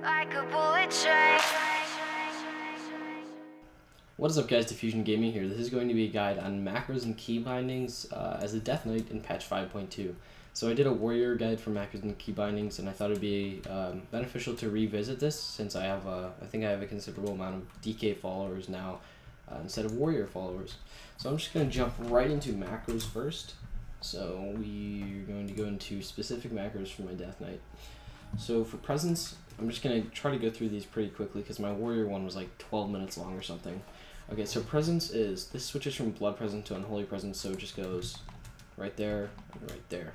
like a bullet train. What is up guys, Diffusion Gaming here. This is going to be a guide on macros and key bindings as a Death Knight in patch 5.2. So I did a warrior guide for macros and key bindings, and I thought it'd be beneficial to revisit this since I have I think I have a considerable amount of DK followers now instead of warrior followers. So I'm just going to jump right into macros first. So we're going to go into specific macros for my Death Knight. So for presence, I'm just going to try to go through these pretty quickly because my warrior one was like 12 minutes long or something. Okay, so presence is, this switches from blood presence to unholy presence, so it just goes right there and right there.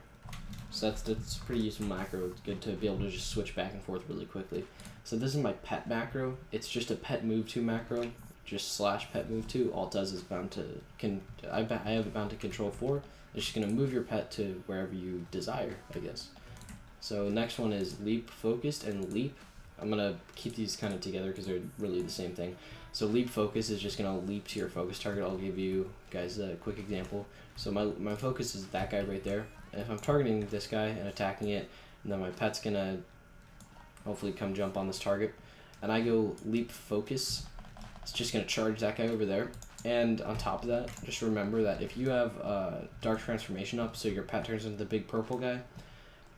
So that's a pretty useful macro. It's good to be able to just switch back and forth really quickly. So this is my pet macro. It's just a pet move to macro, just slash pet move to. All it does is bound to, I have it bound to control 4. It's just going to move your pet to wherever you desire, I guess. So next one is leap focused and leap. I'm going to keep these kind of together because they're really the same thing. So leap focus is just going to leap to your focus target. I'll give you guys a quick example. So my focus is that guy right there. And if I'm targeting this guy and attacking it, and then my pet's going to hopefully come jump on this target, and I go leap focus, it's just going to charge that guy over there. And on top of that, just remember that if you have dark transformation up, so your pet turns into the big purple guy,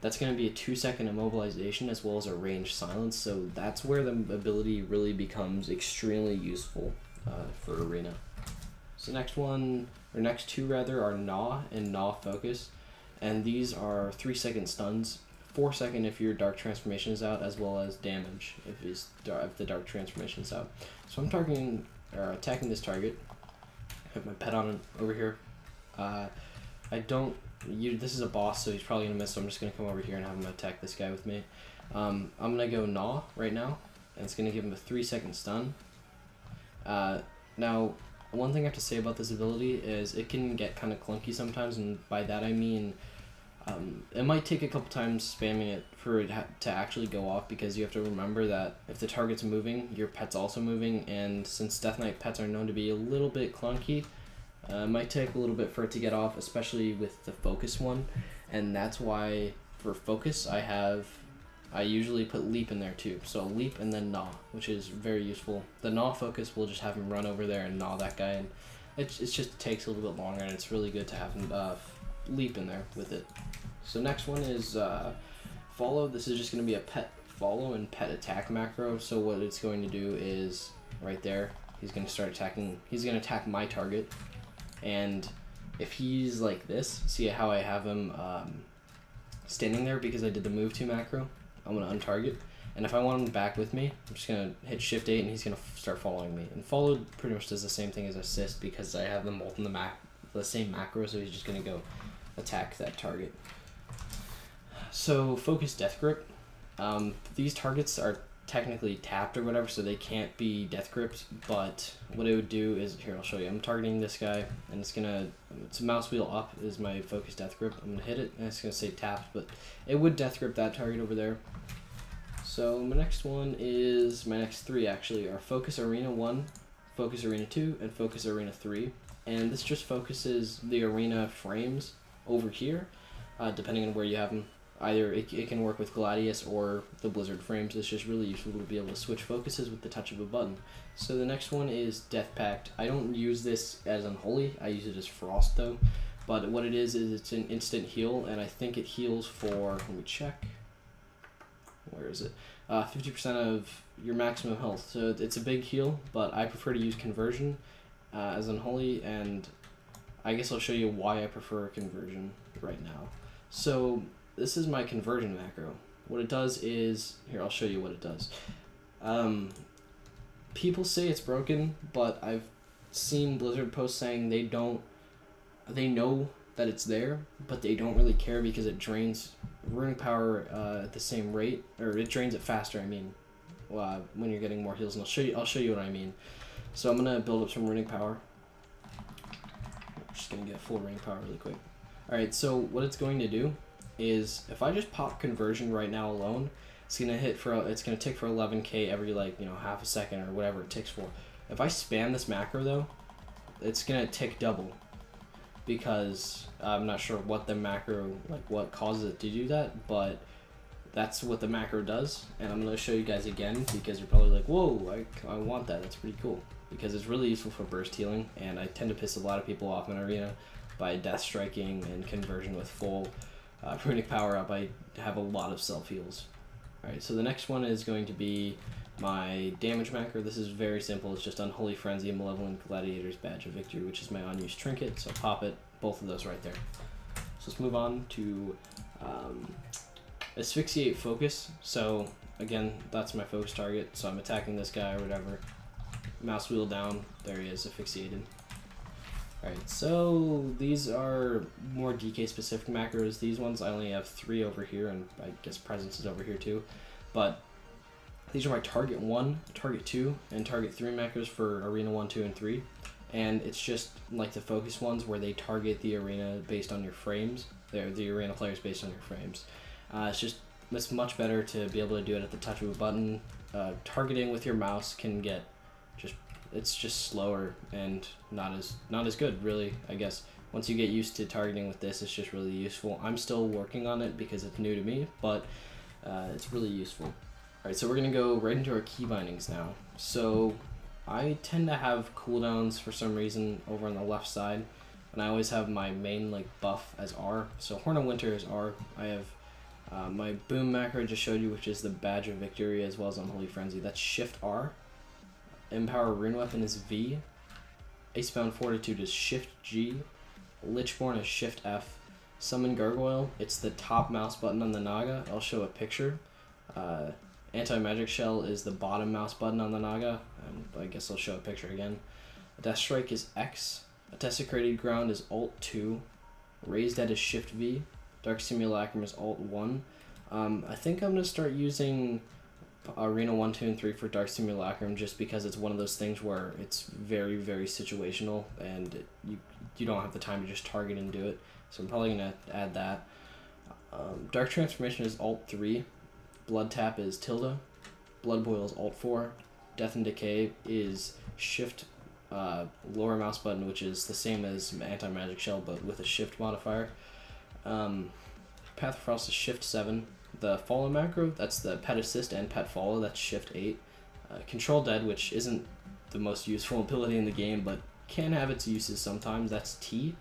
that's going to be a 2-second immobilization as well as a range silence, so that's where the ability really becomes extremely useful for Arena. So next two rather, are Gnaw and NAW Focus, and these are 3-second stuns, 4-second if your dark transformation is out, as well as damage if the dark transformation is out. So I'm targeting or attacking this target. I have my pet on it over here. This is a boss, so he's probably gonna miss, so I'm just gonna come over here and have him attack this guy with me. I'm gonna go Gnaw right now, and it's gonna give him a 3-second stun. Now, one thing I have to say about this ability is it can get kind of clunky sometimes, and by that I mean it might take a couple times spamming it for it to actually go off, because you have to remember that if the target's moving, your pet's also moving, and since Death Knight pets are known to be a little bit clunky, it might take a little bit for it to get off, especially with the focus one, and that's why for focus I usually put leap in there too. So leap and then gnaw, which is very useful. The gnaw focus will just have him run over there and gnaw that guy, and it just takes a little bit longer, and it's really good to have him leap in there with it. So next one is follow. This is just going to be a pet follow and pet attack macro. So what it's going to do is right there, he's going to start attacking. He's going to attack my target. And if he's like this, see how I have him standing there because I did the move to macro, I'm going to untarget. And if I want him back with me, I'm just going to hit shift 8 and he's going to start following me. And follow pretty much does the same thing as assist because I have them both in the same macro, so he's just going to go attack that target. So focus Deathgrip. These targets are technically tapped or whatever, so they can't be death gripped, but what it would do is, here I'll show you, I'm targeting this guy and it's a mouse wheel up is my focus death grip. I'm gonna hit it and it's gonna say tapped, but it would death grip that target over there. So my next one is, my next three actually are focus arena 1, focus arena 2, and focus arena 3, and this just focuses the arena frames over here depending on where you have them. Either it can work with Gladiator or the Blizzard frames. It's just really useful to be able to switch focuses with the touch of a button. So the next one is Death Pact. I don't use this as Unholy, I use it as Frost though. But what it is it's an instant heal, and I think it heals for, let me check, where is it? 50% of your maximum health. So it's a big heal, but I prefer to use Conversion as Unholy, and I guess I'll show you why I prefer Conversion right now. So this is my conversion macro. What it does is, here I'll show you what it does. People say it's broken, but I've seen Blizzard posts saying they know that it's there, but they don't really care because it drains rune power at the same rate, or it drains it faster, I mean, when you're getting more heals, and I'll show you what I mean. So I'm gonna build up some runic power. I'm just gonna get full runic power really quick. Alright, so what it's going to do is, if I just pop conversion right now alone, it's gonna tick for 11k every half a second or whatever it ticks for. If I spam this macro though, it's gonna tick double because I'm not sure what the macro what causes it to do that, but that's what the macro does, and I'm going to show you guys again because you're probably like, whoa, I want that, that's pretty cool. Because it's really useful for burst healing, and I tend to piss a lot of people off in Arena by death striking and conversion with full runic power up. I have a lot of self heals. Alright, so the next one is going to be my damage macro. This is very simple, it's just Unholy Frenzy and Malevolent Gladiator's Badge of Victory, which is my unused trinket, so pop it, both of those right there. So let's move on to Asphyxiate Focus. So again, that's my focus target, so I'm attacking this guy or whatever. Mouse wheel down, there he is, asphyxiated. Alright, so these are more DK specific macros. These ones I only have 3 over here, and I guess presence is over here too. But these are my target 1, target 2, and target 3 macros for Arena 1, 2, and 3. And it's just like the focus ones where they target the arena based on your frames. They're the arena players based on your frames. It's much better to be able to do it at the touch of a button. Targeting with your mouse can get it's just slower and not as good, really. I guess once you get used to targeting with this, it's just really useful. I'm still working on it because it's new to me, but it's really useful. Alright, so we're gonna go right into our keybindings now. So I tend to have cooldowns for some reason over on the left side, and I always have my main like buff as R. So Horn of Winter is R. I have my boom macro I just showed you, which is the Badge of Victory, as well as Unholy Frenzy. That's Shift R. Empower Rune Weapon is V. Acebound Fortitude is Shift G. Lichborn is Shift F. Summon Gargoyle, it's the top mouse button on the Naga. I'll show a picture. Anti-Magic Shell is the bottom mouse button on the Naga, and I guess I'll show a picture again. Death Strike is X. A Desecrated Ground is Alt 2. Raised Dead is Shift V. Dark Simulacrum is Alt 1. I think I'm going to start using Arena 1, 2, and 3 for Dark Simulacrum, just because it's one of those things where it's very, very situational, and you don't have the time to just target and do it. So I'm probably going to add that. Dark Transformation is Alt 3. Blood Tap is Tilde. Blood Boil is Alt 4. Death and Decay is Shift lower mouse button, which is the same as Anti-Magic Shell, but with a Shift modifier. Path of Frost is Shift 7. The follow macro, that's the pet assist and pet follow, that's Shift 8. Control Dead, which isn't the most useful ability in the game, but can have its uses sometimes, that's T.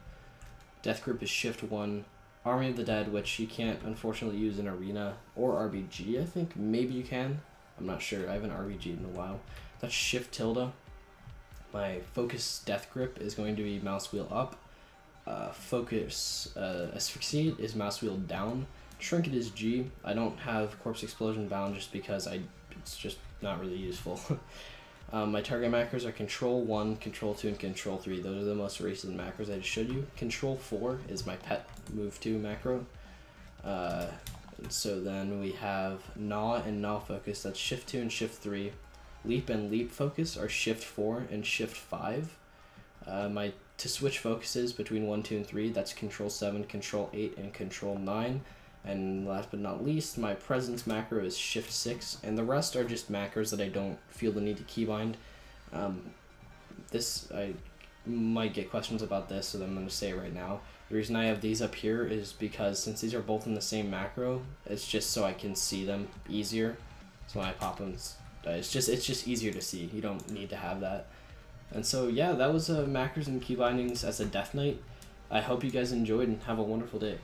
Deathgrip is Shift 1. Army of the Dead, which you can't unfortunately use in Arena or RBG, I think. Maybe you can. I'm not sure. I haven't RBG'd in a while. That's Shift Tilde. My Focus Deathgrip is going to be mouse wheel up. Focus Asphyxiate is mouse wheel down. Trinket is G. I don't have Corpse Explosion bound just because it's just not really useful. My target macros are Control 1, Control 2, and Control 3. Those are the most recent macros I just showed you. Control 4 is my pet move 2 macro. And so then we have Gnaw and NAW Focus, that's Shift 2 and Shift 3. Leap and Leap Focus are Shift 4 and Shift 5. To switch focuses between 1, 2, and 3, that's Control 7, Control 8, and Control 9. And last but not least, my presence macro is Shift 6, and the rest are just macros that I don't feel the need to keybind. I might get questions about this, so I'm going to say it right now. The reason I have these up here is because since these are both in the same macro, it's just so I can see them easier. So when I pop them, it's just easier to see. You don't need to have that. And so yeah, that was macros and keybindings as a Death Knight. I hope you guys enjoyed and have a wonderful day.